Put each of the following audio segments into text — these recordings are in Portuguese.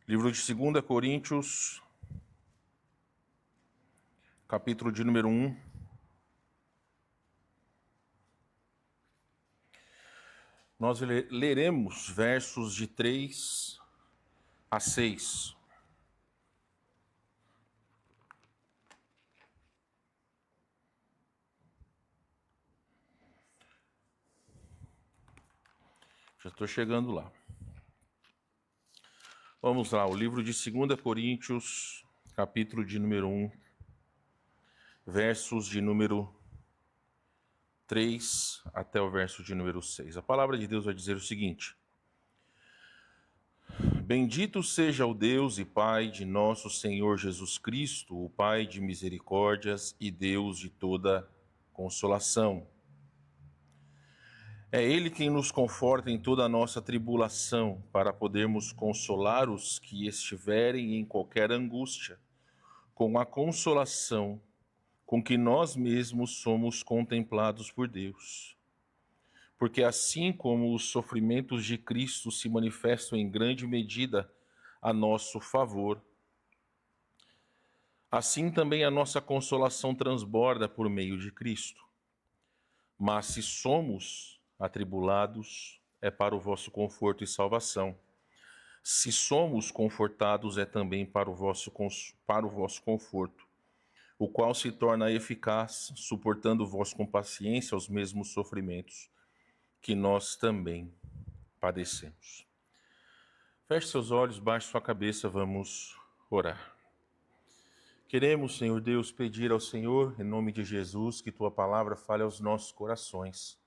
Livro de 2 Coríntios, capítulo de número 1. Nós leremos versos de 3 a 6. Já estou chegando lá. Vamos lá, o livro de 2 Coríntios, capítulo de número 1, versos de número 3 até o verso de número 6. A palavra de Deus vai dizer o seguinte: Bendito seja o Deus e Pai de nosso Senhor Jesus Cristo, o Pai de misericórdias e Deus de toda consolação. É Ele quem nos conforta em toda a nossa tribulação, para podermos consolar os que estiverem em qualquer angústia, com a consolação com que nós mesmos somos contemplados por Deus. Porque assim como os sofrimentos de Cristo se manifestam em grande medida a nosso favor, assim também a nossa consolação transborda por meio de Cristo. Mas se somos atribulados, é para o vosso conforto e salvação. Se somos confortados, é também para o vosso conforto, o qual se torna eficaz, suportando vós com paciência os mesmos sofrimentos que nós também padecemos. Feche seus olhos, baixe sua cabeça, vamos orar. Queremos, Senhor Deus, pedir ao Senhor, em nome de Jesus, que Tua palavra fale aos nossos corações.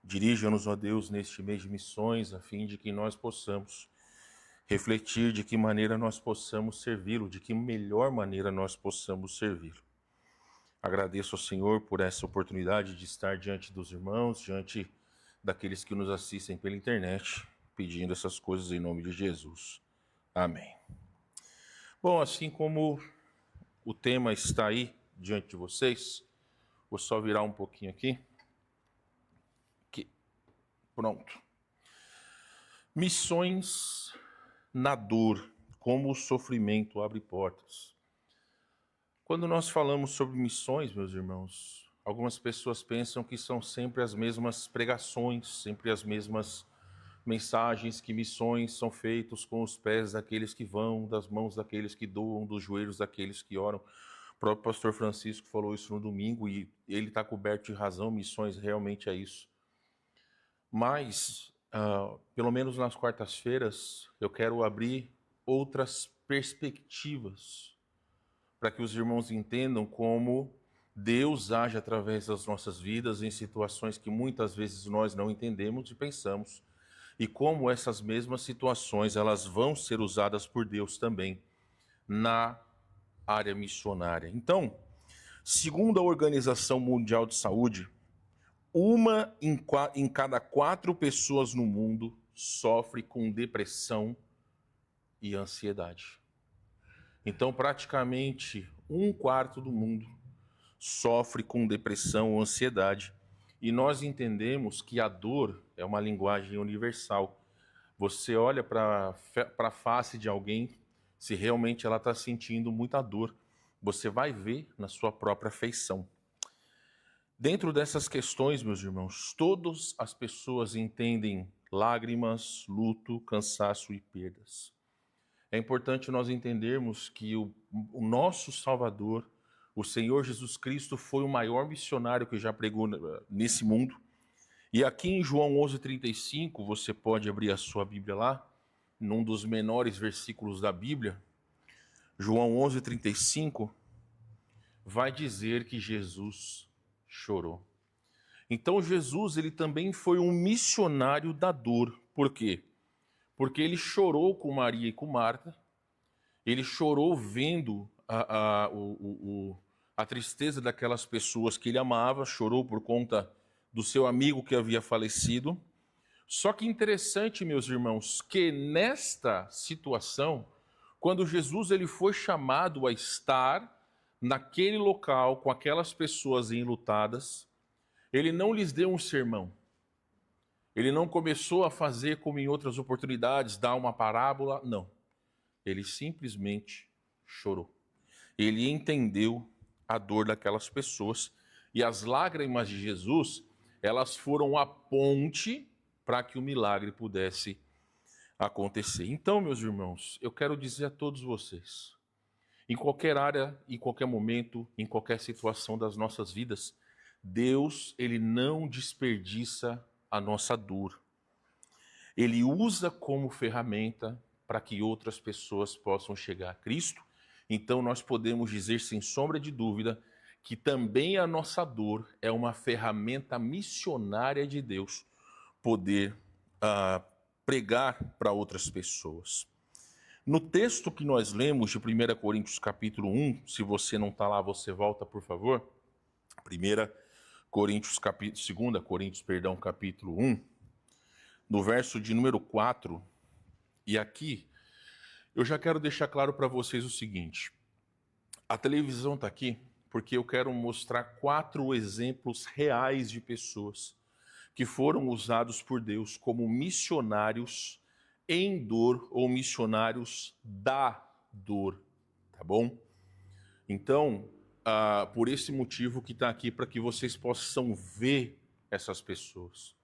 Dirija-nos, ó Deus, neste mês de missões, a fim de que nós possamos refletir de que maneira nós possamos servi-lo, de que melhor maneira nós possamos servi-lo. Agradeço ao Senhor por essa oportunidade de estar diante dos irmãos, diante daqueles que nos assistem pela internet, pedindo essas coisas em nome de Jesus. Amém. Bom, assim como o tema está aí diante de vocês, vou só virar um pouquinho aqui. Pronto. Missões na dor, como o sofrimento abre portas. Quando nós falamos sobre missões, meus irmãos, algumas pessoas pensam que são sempre as mesmas pregações, sempre as mesmas mensagens, que missões são feitas com os pés daqueles que vão, das mãos daqueles que doam, dos joelhos daqueles que oram. O próprio pastor Francisco falou isso no domingo e ele está coberto de razão, missões realmente é isso. Mas, pelo menos nas quartas-feiras, eu quero abrir outras perspectivas para que os irmãos entendam como Deus age através das nossas vidas em situações que muitas vezes nós não entendemos e pensamos, e como essas mesmas situações elas vão ser usadas por Deus também na área missionária. Então, segundo a Organização Mundial de Saúde, uma em cada 4 pessoas no mundo sofre com depressão e ansiedade. Então, praticamente 1/4 do mundo sofre com depressão ou ansiedade. E nós entendemos que a dor é uma linguagem universal. Você olha para a face de alguém, se realmente ela está sentindo muita dor, você vai ver na sua própria feição. Dentro dessas questões, meus irmãos, todas as pessoas entendem lágrimas, luto, cansaço e perdas. É importante nós entendermos que o nosso Salvador, o Senhor Jesus Cristo, foi o maior missionário que já pregou nesse mundo. E aqui em João 11:35, você pode abrir a sua Bíblia lá, num dos menores versículos da Bíblia. João 11:35 vai dizer que Jesus chorou. Então Jesus, ele também foi um missionário da dor. Por quê? Porque ele chorou com Maria e com Marta, ele chorou vendo a tristeza daquelas pessoas que ele amava, chorou por conta do seu amigo que havia falecido. Só que interessante, meus irmãos, que nesta situação, quando Jesus ele foi chamado a estar naquele local com aquelas pessoas enlutadas, ele não lhes deu um sermão. Ele não começou a fazer como em outras oportunidades, dar uma parábola, não. ele simplesmente chorou. Ele entendeu a dor daquelas pessoas e as lágrimas de Jesus, elas foram a ponte para que o milagre pudesse acontecer. Então, meus irmãos, eu quero dizer a todos vocês, em qualquer área, em qualquer momento, em qualquer situação das nossas vidas, Deus, ele não desperdiça a nossa dor. Ele usa como ferramenta para que outras pessoas possam chegar a Cristo. Então nós podemos dizer sem sombra de dúvida que também a nossa dor é uma ferramenta missionária de Deus poder pregar para outras pessoas. No texto que nós lemos de 1 Coríntios capítulo 1, se você não está lá, você volta, por favor. 2 Coríntios capítulo 1, no verso de número 4, e aqui eu já quero deixar claro para vocês o seguinte: a televisão está aqui porque eu quero mostrar 4 exemplos reais de pessoas que foram usados por Deus como missionários em dor ou missionários da dor, tá bom? Então, por esse motivo que está aqui, para que vocês possam ver essas pessoas.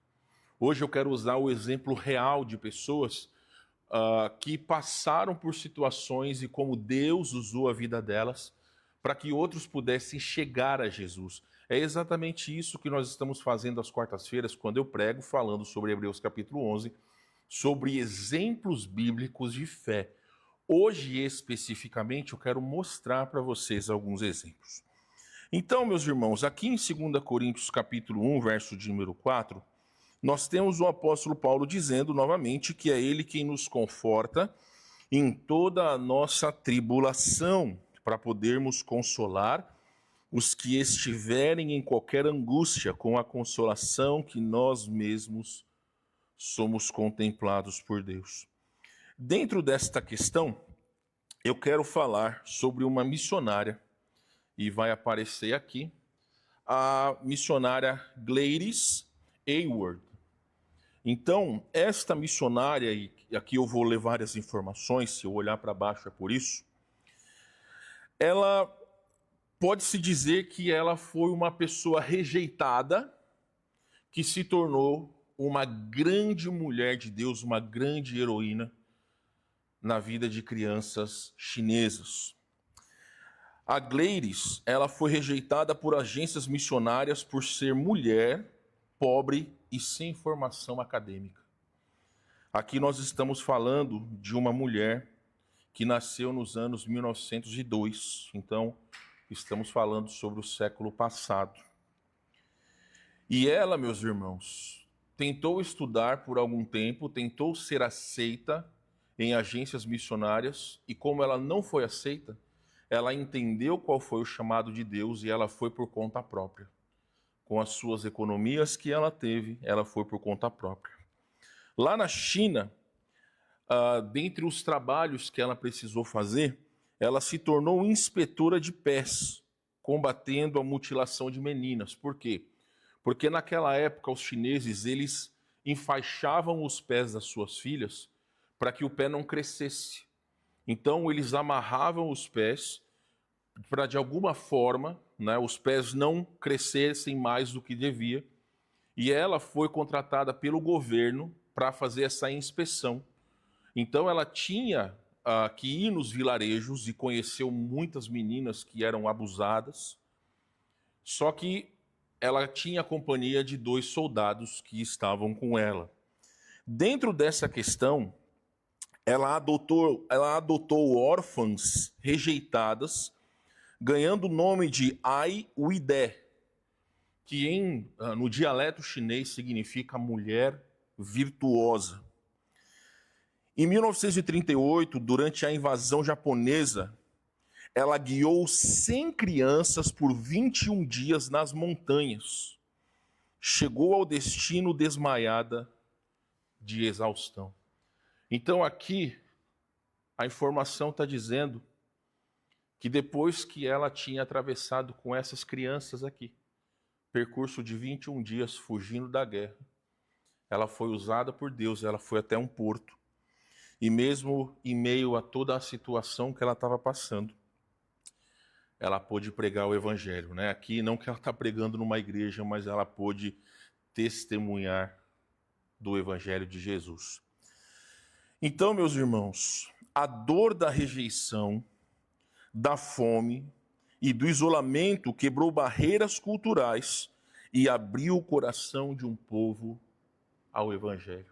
Hoje eu quero usar o exemplo real de pessoas que passaram por situações e como Deus usou a vida delas para que outros pudessem chegar a Jesus. É exatamente isso que nós estamos fazendo às quartas-feiras, quando eu prego, falando sobre Hebreus capítulo 11, sobre exemplos bíblicos de fé. Hoje, especificamente, eu quero mostrar para vocês alguns exemplos. Então, meus irmãos, aqui em 2 Coríntios capítulo 1, verso de número 4, nós temos o apóstolo Paulo dizendo novamente que é ele quem nos conforta em toda a nossa tribulação, para podermos consolar os que estiverem em qualquer angústia com a consolação que nós mesmos somos contemplados por Deus. Dentro desta questão, eu quero falar sobre uma missionária, e vai aparecer aqui, a missionária Gladys Aylward. Então, esta missionária, e aqui eu vou ler várias informações, se eu olhar para baixo é por isso, ela pode-se dizer que ela foi uma pessoa rejeitada, que se tornou uma grande mulher de Deus, uma grande heroína na vida de crianças chinesas. A Gladys, ela foi rejeitada por agências missionárias por ser mulher, pobre e sem formação acadêmica. Aqui nós estamos falando de uma mulher que nasceu nos anos 1902, então estamos falando sobre o século passado. E ela, meus irmãos, tentou estudar por algum tempo, tentou ser aceita em agências missionárias, e como ela não foi aceita, ela entendeu qual foi o chamado de Deus e ela foi por conta própria. Com as suas economias que ela teve, ela foi por conta própria. Lá na China, dentre os trabalhos que ela precisou fazer, ela se tornou inspetora de pés, combatendo a mutilação de meninas. Por quê? Porque naquela época os chineses, eles enfaixavam os pés das suas filhas para que o pé não crescesse. Então eles amarravam os pés para de alguma forma, né, os pés não crescessem mais do que devia. E ela foi contratada pelo governo para fazer essa inspeção. Então ela tinha que ir nos vilarejos e conheceu muitas meninas que eram abusadas. Só que ela tinha a companhia de 2 soldados que estavam com ela. Dentro dessa questão, ela adotou órfãs rejeitadas, ganhando o nome de Ai Uidé, que no dialeto chinês significa mulher virtuosa. Em 1938, durante a invasão japonesa, ela guiou 100 crianças por 21 dias nas montanhas. Chegou ao destino desmaiada de exaustão. Então aqui, a informação está dizendo que depois que ela tinha atravessado com essas crianças aqui, percurso de 21 dias fugindo da guerra, ela foi usada por Deus, ela foi até um porto. E mesmo em meio a toda a situação que ela estava passando, ela pôde pregar o evangelho, né? Aqui não que ela está pregando numa igreja, mas ela pôde testemunhar do evangelho de Jesus. Então, meus irmãos, a dor da rejeição, da fome e do isolamento quebrou barreiras culturais e abriu o coração de um povo ao evangelho.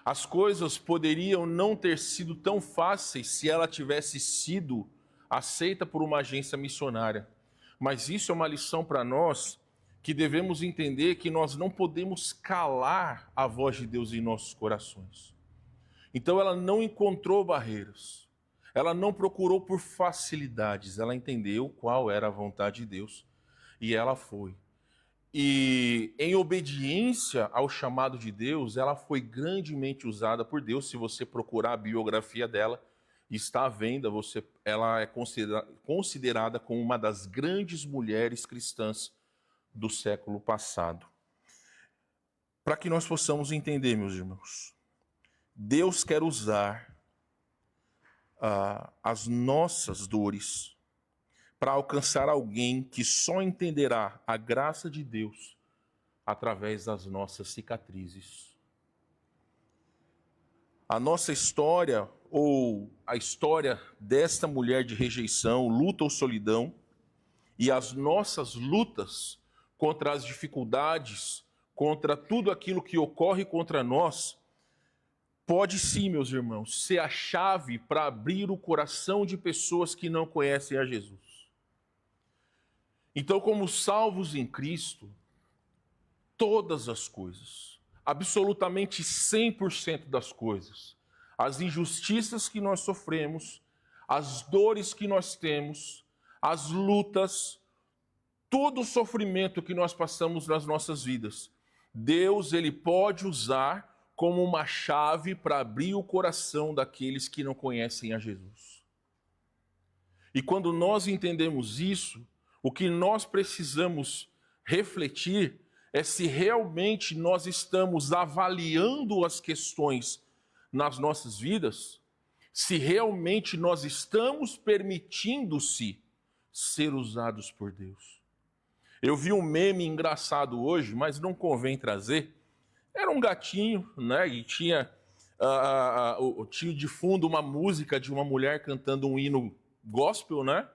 As coisas poderiam não ter sido tão fáceis se ela tivesse sido aceita por uma agência missionária. Mas isso é uma lição para nós que devemos entender que nós não podemos calar a voz de Deus em nossos corações. Então ela não encontrou barreiras. Ela não procurou por facilidades. Ela entendeu qual era a vontade de Deus e ela foi. E em obediência ao chamado de Deus, ela foi grandemente usada por Deus. Se você procurar a biografia dela, está à venda, ela é considerada como uma das grandes mulheres cristãs do século passado. Para que nós possamos entender, meus irmãos, Deus quer usar as nossas dores para alcançar alguém que só entenderá a graça de Deus através das nossas cicatrizes. A nossa história, ou a história desta mulher de rejeição, luta ou solidão, e as nossas lutas contra as dificuldades, contra tudo aquilo que ocorre contra nós, pode sim, meus irmãos, ser a chave para abrir o coração de pessoas que não conhecem a Jesus. Então, como salvos em Cristo, todas as coisas, absolutamente 100% das coisas, as injustiças que nós sofremos, as dores que nós temos, as lutas, todo o sofrimento que nós passamos nas nossas vidas, Deus, Ele pode usar como uma chave para abrir o coração daqueles que não conhecem a Jesus. E quando nós entendemos isso, o que nós precisamos refletir é se realmente nós estamos avaliando as questões nas nossas vidas, se realmente nós estamos permitindo-se ser usados por Deus. Eu vi um meme engraçado hoje, mas não convém trazer. Era um gatinho, né? E tinha de fundo uma música de uma mulher cantando um hino gospel, né?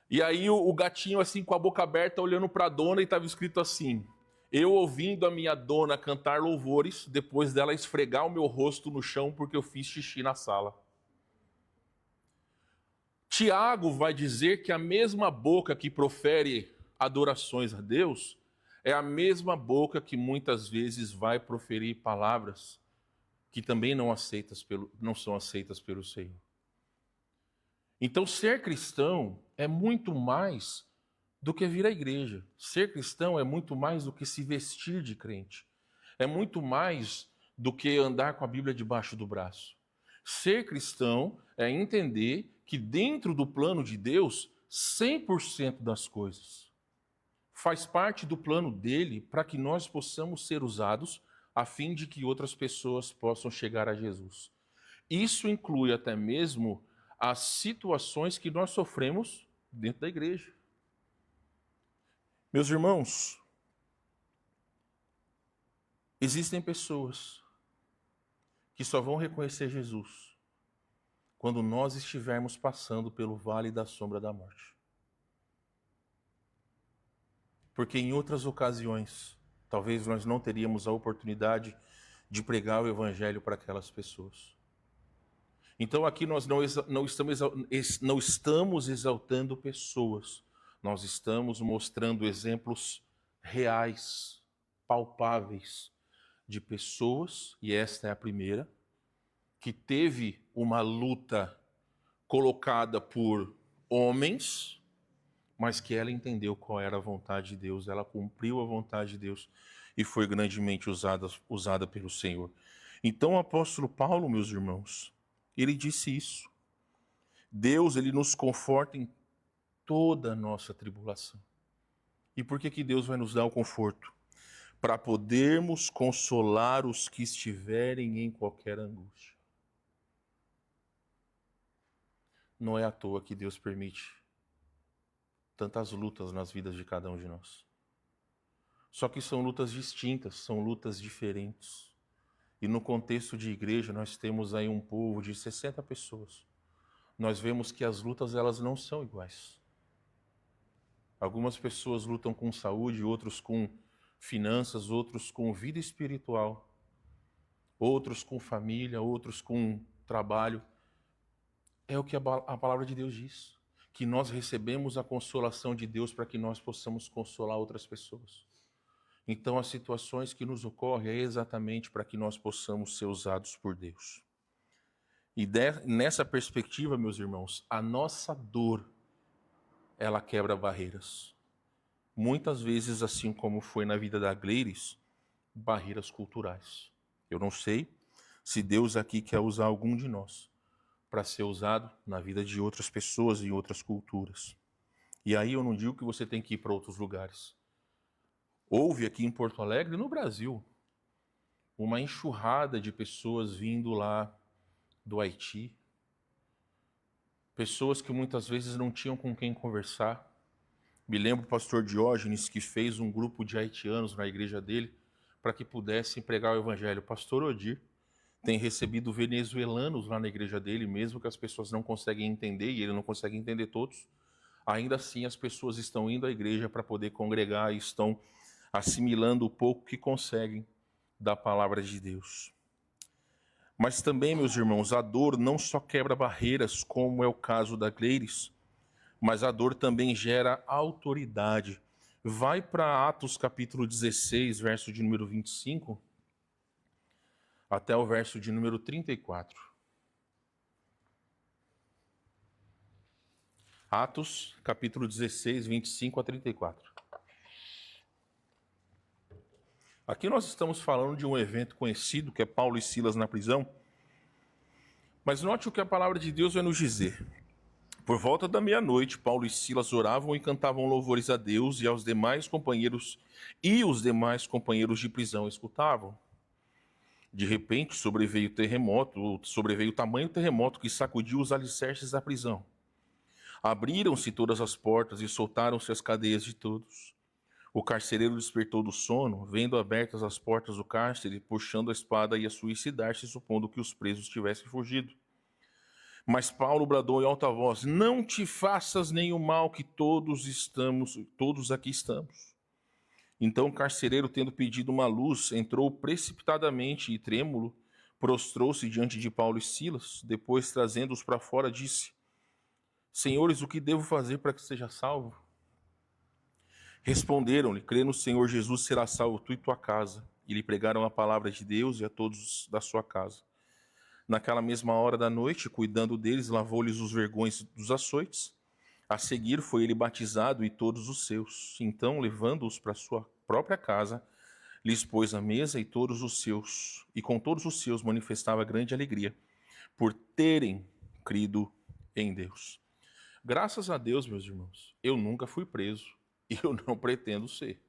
E aí o gatinho assim com a boca aberta olhando para a dona e estava escrito assim: eu ouvindo a minha dona cantar louvores, depois dela esfregar o meu rosto no chão porque eu fiz xixi na sala. Tiago vai dizer que a mesma boca que profere adorações a Deus é a mesma boca que muitas vezes vai proferir palavras que também não são aceitas pelo Senhor. Então, ser cristão é muito mais do que vir à igreja. Ser cristão é muito mais do que se vestir de crente. É muito mais do que andar com a Bíblia debaixo do braço. Ser cristão é entender que dentro do plano de Deus, 100% das coisas faz parte do plano dele para que nós possamos ser usados a fim de que outras pessoas possam chegar a Jesus. Isso inclui até mesmo as situações que nós sofremos dentro da igreja. Meus irmãos, existem pessoas que só vão reconhecer Jesus quando nós estivermos passando pelo vale da sombra da morte. Porque em outras ocasiões, talvez nós não teríamos a oportunidade de pregar o evangelho para aquelas pessoas. Então aqui nós não estamos exaltando pessoas, nós estamos mostrando exemplos reais, palpáveis, de pessoas, e esta é a primeira, que teve uma luta colocada por homens, mas que ela entendeu qual era a vontade de Deus, ela cumpriu a vontade de Deus e foi grandemente usada pelo Senhor. Então o apóstolo Paulo, meus irmãos, ele disse isso. Deus, ele nos conforta em toda a nossa tribulação. E por que Deus vai nos dar o conforto? para podermos consolar os que estiverem em qualquer angústia. Não é à toa que Deus permite tantas lutas nas vidas de cada um de nós. Só que são lutas distintas, são lutas diferentes. E no contexto de igreja, nós temos aí um povo de 60 pessoas. Nós vemos que as lutas, elas não são iguais. Algumas pessoas lutam com saúde, outros com finanças, outros com vida espiritual, outros com família, outros com trabalho. É o que a palavra de Deus diz, que nós recebemos a consolação de Deus para que nós possamos consolar outras pessoas. Então, as situações que nos ocorrem é exatamente para que nós possamos ser usados por Deus. E nessa perspectiva, meus irmãos, a nossa dor, ela quebra barreiras. Muitas vezes, assim como foi na vida da Gleiris, barreiras culturais. Eu não sei se Deus aqui quer usar algum de nós para ser usado na vida de outras pessoas e outras culturas. E aí eu não digo que você tem que ir para outros lugares. Houve aqui em Porto Alegre, no Brasil, uma enxurrada de pessoas vindo lá do Haiti. Pessoas que muitas vezes não tinham com quem conversar. Me lembro do pastor Diógenes, que fez um grupo de haitianos na igreja dele para que pudessem pregar o evangelho. O pastor Odir tem recebido venezuelanos lá na igreja dele, mesmo que as pessoas não conseguem entender, e ele não consegue entender todos. Ainda assim, as pessoas estão indo à igreja para poder congregar e estão assimilando o pouco que conseguem da palavra de Deus. Mas também, meus irmãos, a dor não só quebra barreiras, como é o caso da Gleiris, mas a dor também gera autoridade. Vai para Atos capítulo 16, verso de número 25, até o verso de número 34. Atos capítulo 16, 25 a 34. Aqui nós estamos falando de um evento conhecido, que é Paulo e Silas na prisão. Mas note o que a palavra de Deus vai nos dizer. Por volta da meia-noite, Paulo e Silas oravam e cantavam louvores a Deus e aos demais companheiros, e os demais companheiros de prisão escutavam. De repente sobreveio tamanho terremoto que sacudiu os alicerces da prisão. Abriram-se todas as portas e soltaram-se as cadeias de todos. O carcereiro despertou do sono, vendo abertas as portas do cárcere, puxando a espada, ia suicidar-se, supondo que os presos tivessem fugido. Mas Paulo bradou em alta voz: não te faças nenhum mal, que todos aqui estamos. Então o carcereiro, tendo pedido uma luz, entrou precipitadamente e, trêmulo, prostrou-se diante de Paulo e Silas. Depois, trazendo-os para fora, disse: Senhores, o que devo fazer para que seja salvo? Responderam-lhe: crê no Senhor Jesus, será salvo tu e tua casa. E lhe pregaram a palavra de Deus e a todos da sua casa. Naquela mesma hora da noite, cuidando deles, lavou-lhes os vergões dos açoites. A seguir foi ele batizado e todos os seus. Então, levando-os para sua própria casa, lhes pôs a mesa e com todos os seus manifestava grande alegria, por terem crido em Deus. Graças a Deus, meus irmãos, eu nunca fui preso e eu não pretendo ser.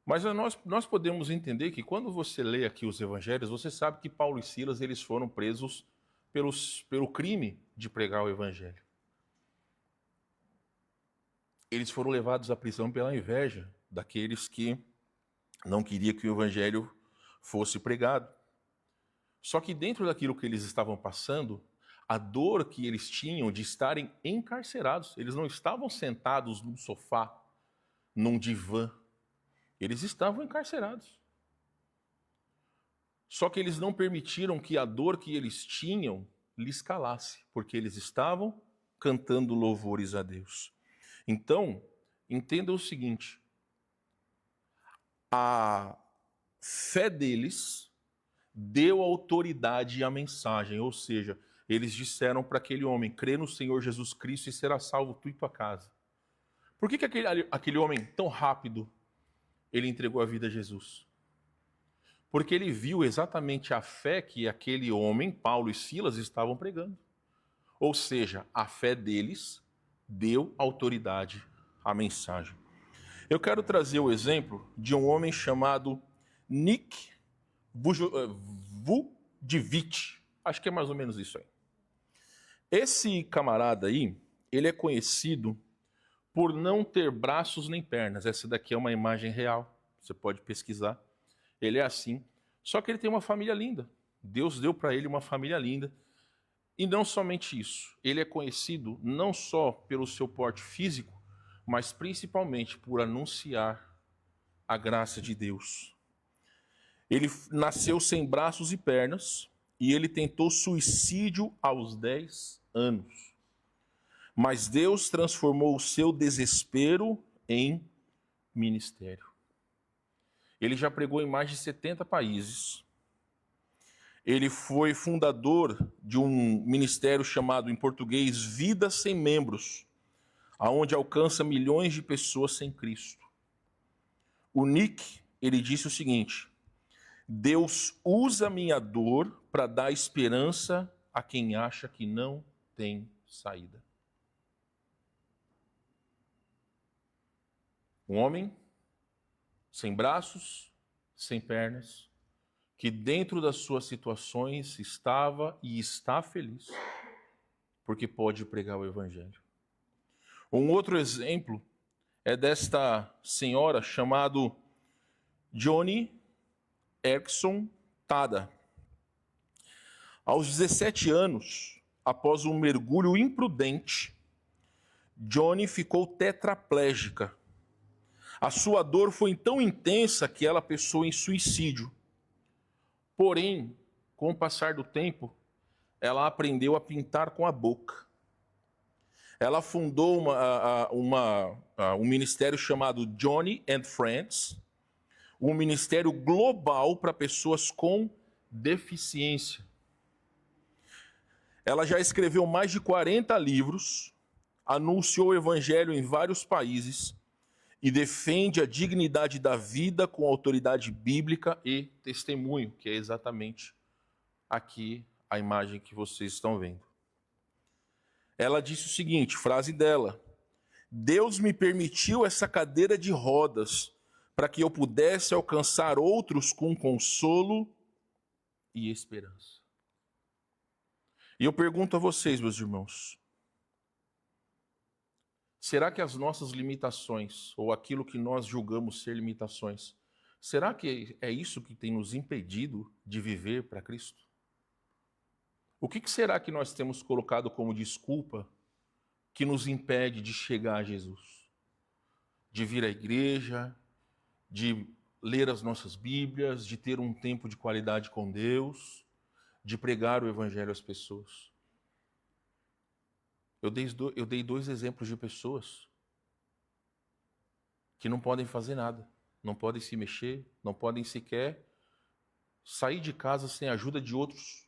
Mas nós podemos entender que quando você lê aqui os evangelhos, você sabe que Paulo e Silas eles foram presos pelo crime de pregar o evangelho. Eles foram levados à prisão pela inveja daqueles que não queriam que o evangelho fosse pregado. Só que dentro daquilo que eles estavam passando, a dor que eles tinham de estarem encarcerados, eles não estavam sentados num sofá, num divã, eles estavam encarcerados. Só que eles não permitiram que a dor que eles tinham lhes calasse, porque eles estavam cantando louvores a Deus. Então, entenda o seguinte: a fé deles deu autoridade à mensagem, ou seja, eles disseram para aquele homem: crê no Senhor Jesus Cristo e será salvo tu e tua casa. Por que aquele homem, tão rápido, ele entregou a vida a Jesus? Porque ele viu exatamente a fé que aquele homem, Paulo e Silas, estavam pregando. Ou seja, a fé deles deu autoridade à mensagem. Eu quero trazer o exemplo de um homem chamado Nick Vujicic. Acho que é mais ou menos isso aí. Esse camarada aí, ele é conhecido por não ter braços nem pernas. Essa daqui é uma imagem real, você pode pesquisar. Ele é assim, só que ele tem uma família linda. Deus deu para ele uma família linda. E não somente isso, ele é conhecido não só pelo seu porte físico, mas principalmente por anunciar a graça de Deus. Ele nasceu sem braços e pernas e ele tentou suicídio aos 10 anos. Mas Deus transformou o seu desespero em ministério. Ele já pregou em mais de 70 países. Ele foi fundador de um ministério chamado, em português, Vida Sem Membros, aonde alcança milhões de pessoas sem Cristo. O Nick, ele disse o seguinte: Deus usa minha dor para dar esperança a quem acha que não tem saída. Um homem sem braços, sem pernas, que dentro das suas situações estava e está feliz, porque pode pregar o Evangelho. Um outro exemplo é desta senhora chamada Joni Eareckson Tada. Aos 17 anos, após um mergulho imprudente, Joni ficou tetraplégica. A sua dor foi tão intensa que ela pensou em suicídio. Porém, com o passar do tempo, ela aprendeu a pintar com a boca. Ela fundou um ministério chamado Joni and Friends, um ministério global para pessoas com deficiência. Ela já escreveu mais de 40 livros, anunciou o evangelho em vários países e defende a dignidade da vida com autoridade bíblica e testemunho, que é exatamente aqui a imagem que vocês estão vendo. Ela disse o seguinte, frase dela: Deus me permitiu essa cadeira de rodas para que eu pudesse alcançar outros com consolo e esperança. E eu pergunto a vocês, meus irmãos, será que as nossas limitações, ou aquilo que nós julgamos ser limitações, será que é isso que tem nos impedido de viver para Cristo? O que será que nós temos colocado como desculpa que nos impede de chegar a Jesus? De vir à igreja, de ler as nossas Bíblias, de ter um tempo de qualidade com Deus, de pregar o Evangelho às pessoas. Eu dei 2 exemplos de pessoas que não podem fazer nada, não podem se mexer, não podem sequer sair de casa sem a ajuda de outros,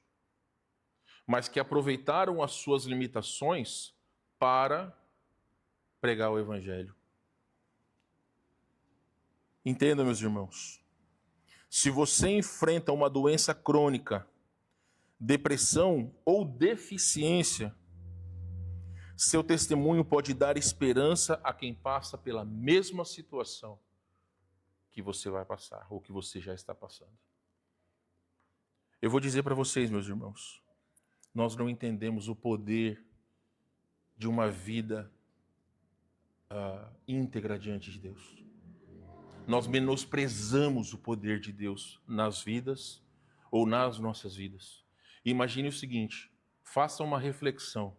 mas que aproveitaram as suas limitações para pregar o Evangelho. Entenda, meus irmãos, se você enfrenta uma doença crônica, depressão ou deficiência, seu testemunho pode dar esperança a quem passa pela mesma situação que você vai passar, ou que você já está passando. Eu vou dizer para vocês, meus irmãos, nós não entendemos o poder de uma vida íntegra diante de Deus. Nós menosprezamos o poder de Deus nas vidas ou nas nossas vidas. Imagine o seguinte, faça uma reflexão.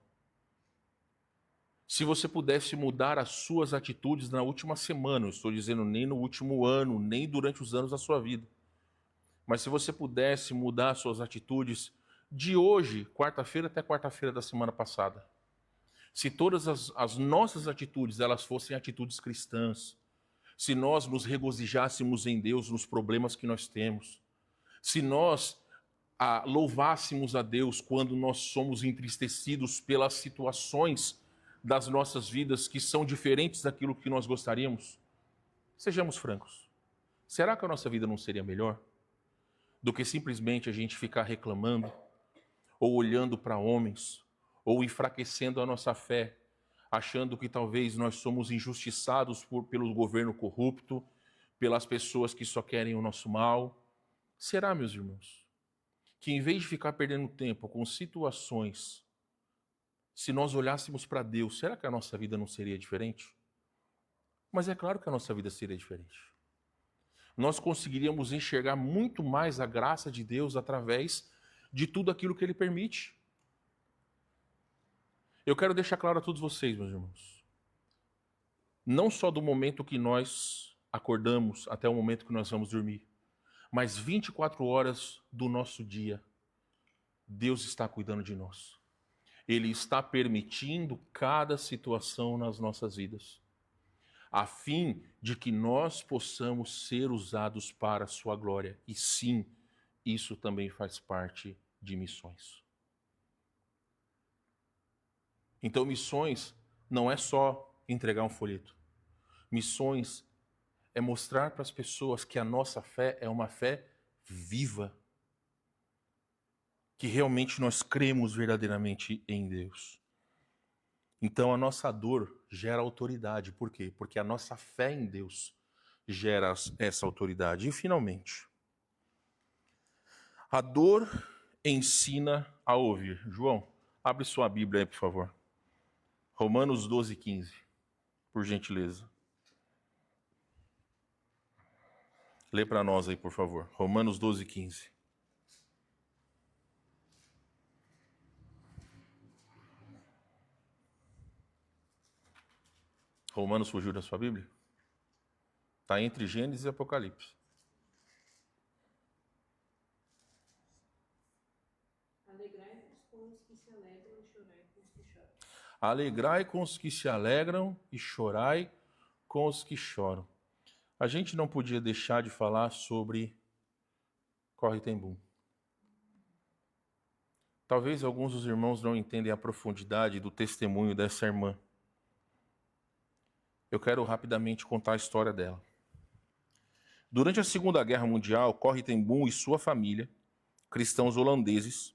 Se você pudesse mudar as suas atitudes na última semana, não estou dizendo nem no último ano, nem durante os anos da sua vida, mas se você pudesse mudar as suas atitudes de hoje, quarta-feira até quarta-feira da semana passada, se todas as nossas atitudes elas fossem atitudes cristãs, se nós nos regozijássemos em Deus nos problemas que nós temos, se nós louvássemos a Deus quando nós somos entristecidos pelas situações das nossas vidas que são diferentes daquilo que nós gostaríamos, sejamos francos, será que a nossa vida não seria melhor do que simplesmente a gente ficar reclamando, ou olhando para homens, ou enfraquecendo a nossa fé, achando que talvez nós somos injustiçados pelo governo corrupto, pelas pessoas que só querem o nosso mal. Será, meus irmãos, que em vez de ficar perdendo tempo com situações, se nós olhássemos para Deus, será que a nossa vida não seria diferente? Mas é claro que a nossa vida seria diferente. Nós conseguiríamos enxergar muito mais a graça de Deus através de tudo aquilo que Ele permite. Eu quero deixar claro a todos vocês, meus irmãos, não só do momento que nós acordamos até o momento que nós vamos dormir, mas 24 horas do nosso dia, Deus está cuidando de nós. Ele está permitindo cada situação nas nossas vidas, a fim de que nós possamos ser usados para a sua glória. E sim, isso também faz parte de missões. Então, missões não é só entregar um folheto. Missões é mostrar para as pessoas que a nossa fé é uma fé viva, que realmente nós cremos verdadeiramente em Deus. Então a nossa dor gera autoridade. Por quê? Porque a nossa fé em Deus gera essa autoridade. E finalmente, a dor ensina a ouvir. João, abre sua Bíblia aí, por favor. Romanos 12:15, por gentileza. Lê para nós aí, por favor. Romanos 12:15. Romanos fugiu da sua Bíblia? Está entre Gênesis e Apocalipse. Alegrai-vos com os que se alegram e chorai com os que choram. Alegrai com os que se alegram e chorai com os que choram. A gente não podia deixar de falar sobre Corrie ten Boom. Talvez alguns dos irmãos não entendem a profundidade do testemunho dessa irmã. Eu quero rapidamente contar a história dela. Durante a Segunda Guerra Mundial, Corrie ten Boom e sua família, cristãos holandeses,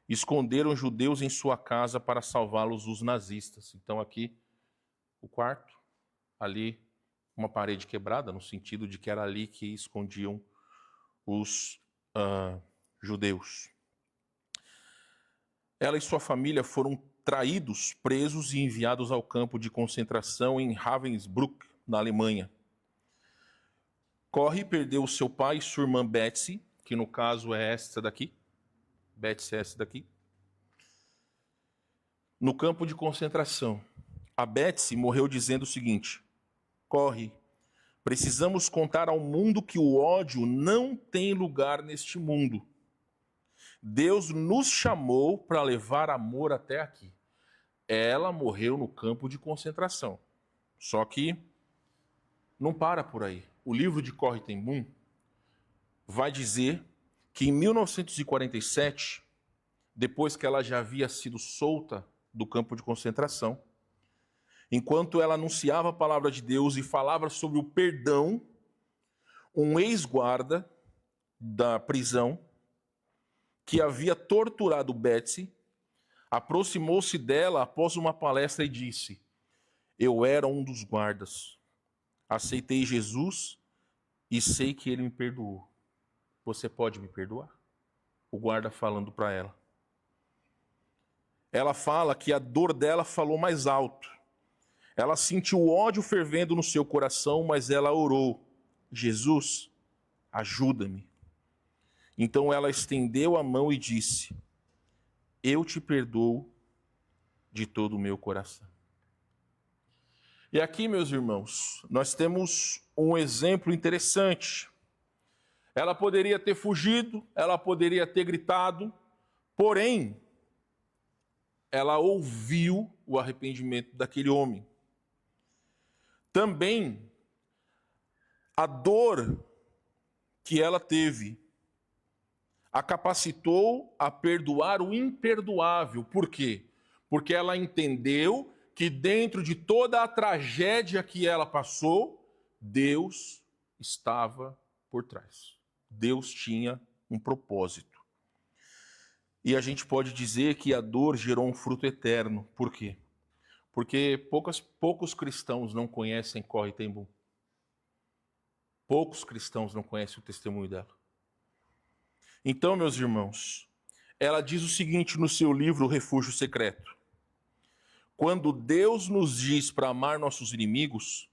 esconderam judeus em sua casa para salvá-los dos nazistas. Então aqui, o quarto, ali uma parede quebrada, no sentido de que era ali que escondiam os judeus. Ela e sua família foram traídos, presos e enviados ao campo de concentração em Ravensbrück, na Alemanha. Corrie perdeu seu pai e sua irmã Betsy, que no caso é essa daqui. Betsy é essa daqui. No campo de concentração. A Betsy morreu dizendo o seguinte: Corrie, precisamos contar ao mundo que o ódio não tem lugar neste mundo. Deus nos chamou para levar amor até aqui. Ela morreu no campo de concentração. Só que não para por aí. O livro de Corrie ten Boom vai dizer que em 1947, depois que ela já havia sido solta do campo de concentração, enquanto ela anunciava a palavra de Deus e falava sobre o perdão, um ex-guarda da prisão, que havia torturado Betsy, aproximou-se dela após uma palestra e disse: eu era um dos guardas, aceitei Jesus e sei que ele me perdoou. Você pode me perdoar? O guarda falando para ela. Ela fala que a dor dela falou mais alto. Ela sentiu o ódio fervendo no seu coração, mas ela orou: Jesus, ajuda-me. Então ela estendeu a mão e disse: eu te perdoo de todo o meu coração. E aqui, meus irmãos, nós temos um exemplo interessante. Ela poderia ter fugido, ela poderia ter gritado, porém, ela ouviu o arrependimento daquele homem. Também, a dor que ela teve a capacitou a perdoar o imperdoável. Por quê? Porque ela entendeu que dentro de toda a tragédia que ela passou, Deus estava por trás. Deus tinha um propósito. E a gente pode dizer que a dor gerou um fruto eterno. Por quê? Porque poucos cristãos não conhecem Corrie ten Boom. Poucos cristãos não conhecem o testemunho dela. Então, meus irmãos, ela diz o seguinte no seu livro O Refúgio Secreto: quando Deus nos diz para amar nossos inimigos,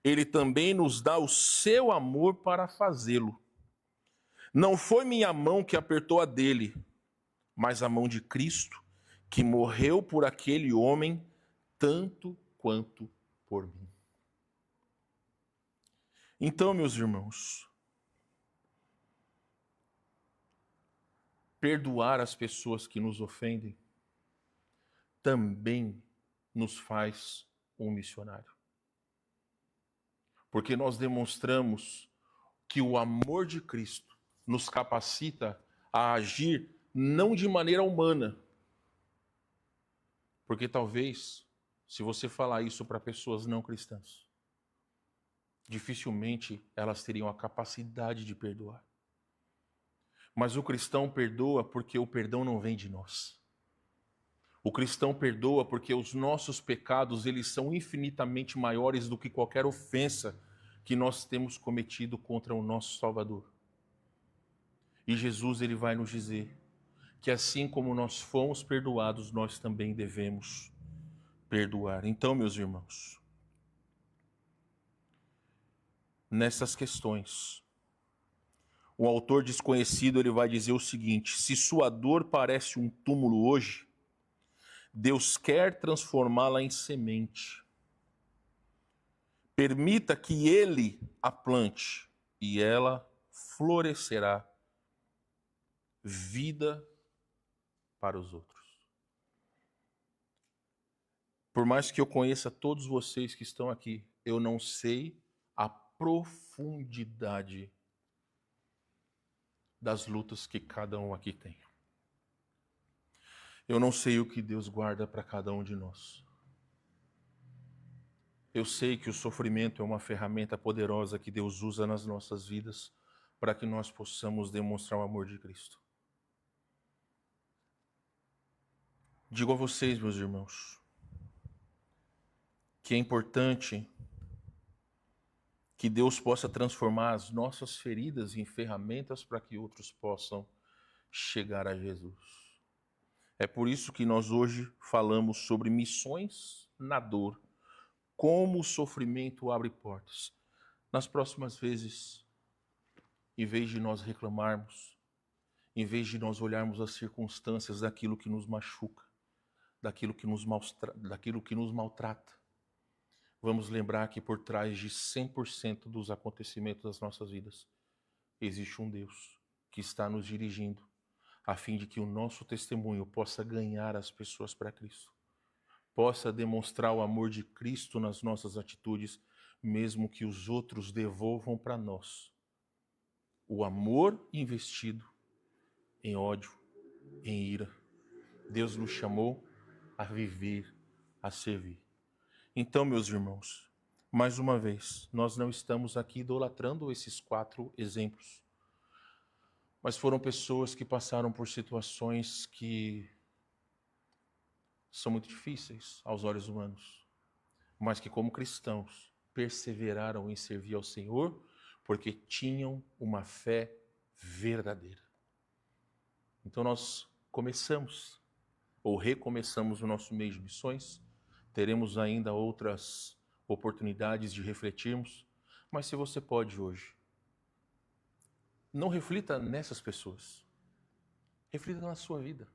Ele também nos dá o seu amor para fazê-lo. Não foi minha mão que apertou a dele, mas a mão de Cristo, que morreu por aquele homem tanto quanto por mim. Então, meus irmãos, perdoar as pessoas que nos ofendem também nos faz um missionário. Porque nós demonstramos que o amor de Cristo nos capacita a agir não de maneira humana. Porque talvez, se você falar isso para pessoas não cristãs, dificilmente elas teriam a capacidade de perdoar. Mas o cristão perdoa porque o perdão não vem de nós. O cristão perdoa porque os nossos pecados, eles são infinitamente maiores do que qualquer ofensa que nós temos cometido contra o nosso Salvador. E Jesus, ele vai nos dizer que assim como nós fomos perdoados, nós também devemos perdoar. Então, meus irmãos, nessas questões, o autor desconhecido, ele vai dizer o seguinte: se sua dor parece um túmulo hoje, Deus quer transformá-la em semente. Permita que Ele a plante e ela florescerá vida para os outros. Por mais que eu conheça todos vocês que estão aqui, eu não sei a profundidade das lutas que cada um aqui tem. Eu não sei o que Deus guarda para cada um de nós. Eu sei que o sofrimento é uma ferramenta poderosa que Deus usa nas nossas vidas para que nós possamos demonstrar o amor de Cristo. Digo a vocês, meus irmãos, que é importante que Deus possa transformar as nossas feridas em ferramentas para que outros possam chegar a Jesus. É por isso que nós hoje falamos sobre missões na dor, como o sofrimento abre portas. Nas próximas vezes, em vez de nós reclamarmos, em vez de nós olharmos as circunstâncias daquilo que nos machuca, daquilo que nos maltrata, vamos lembrar que por trás de 100% dos acontecimentos das nossas vidas, existe um Deus que está nos dirigindo, a fim de que o nosso testemunho possa ganhar as pessoas para Cristo, possa demonstrar o amor de Cristo nas nossas atitudes, mesmo que os outros devolvam para nós o amor investido em ódio, em ira. Deus nos chamou a viver, a servir. Então, meus irmãos, mais uma vez, nós não estamos aqui idolatrando esses 4 exemplos, mas foram pessoas que passaram por situações que são muito difíceis aos olhos humanos, mas que como cristãos perseveraram em servir ao Senhor porque tinham uma fé verdadeira. Então nós começamos ou recomeçamos o nosso mês de missões, teremos ainda outras oportunidades de refletirmos, mas se você pode hoje, não reflita nessas pessoas, reflita na sua vida.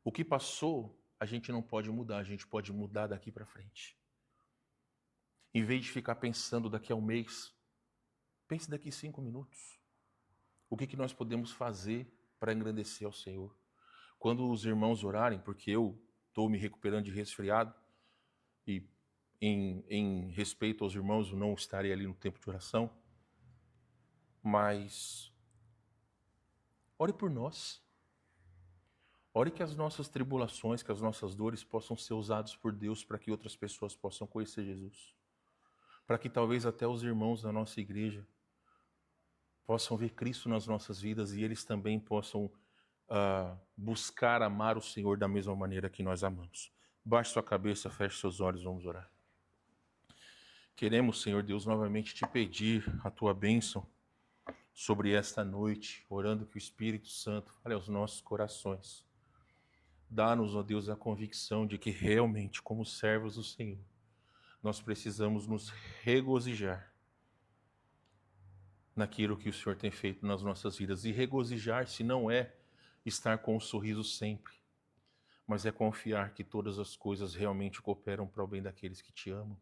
O que passou, a gente não pode mudar, a gente pode mudar daqui para frente. Em vez de ficar pensando daqui a um mês, pense daqui 5 minutos. O que nós podemos fazer para engrandecer ao Senhor? Quando os irmãos orarem, porque eu estou me recuperando de resfriado, e em respeito aos irmãos, eu não estarei ali no tempo de oração, mas ore por nós. Ore que as nossas tribulações, que as nossas dores possam ser usadas por Deus para que outras pessoas possam conhecer Jesus. Para que talvez até os irmãos da nossa igreja possam ver Cristo nas nossas vidas e eles também possam buscar amar o Senhor da mesma maneira que nós amamos. Baixe sua cabeça, feche seus olhos, vamos orar. Queremos, Senhor Deus, novamente te pedir a tua bênção sobre esta noite, orando que o Espírito Santo fale aos nossos corações. Dá-nos, ó Deus, a convicção de que realmente, como servos do Senhor, nós precisamos nos regozijar naquilo que o Senhor tem feito nas nossas vidas. E regozijar-se não é estar com um sorriso sempre, mas é confiar que todas as coisas realmente cooperam para o bem daqueles que te amam.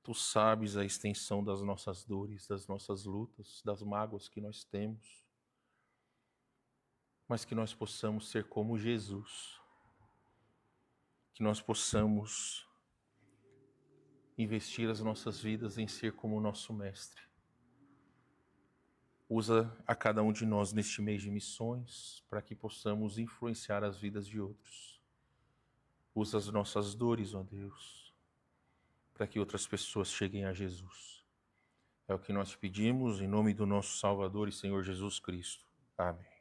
Tu sabes a extensão das nossas dores, das nossas lutas, das mágoas que nós temos, mas que nós possamos ser como Jesus, que nós possamos investir as nossas vidas em ser como o nosso Mestre. Usa a cada um de nós neste mês de missões para que possamos influenciar as vidas de outros. Usa as nossas dores, ó Deus, para que outras pessoas cheguem a Jesus. É o que nós pedimos em nome do nosso Salvador e Senhor Jesus Cristo. Amém.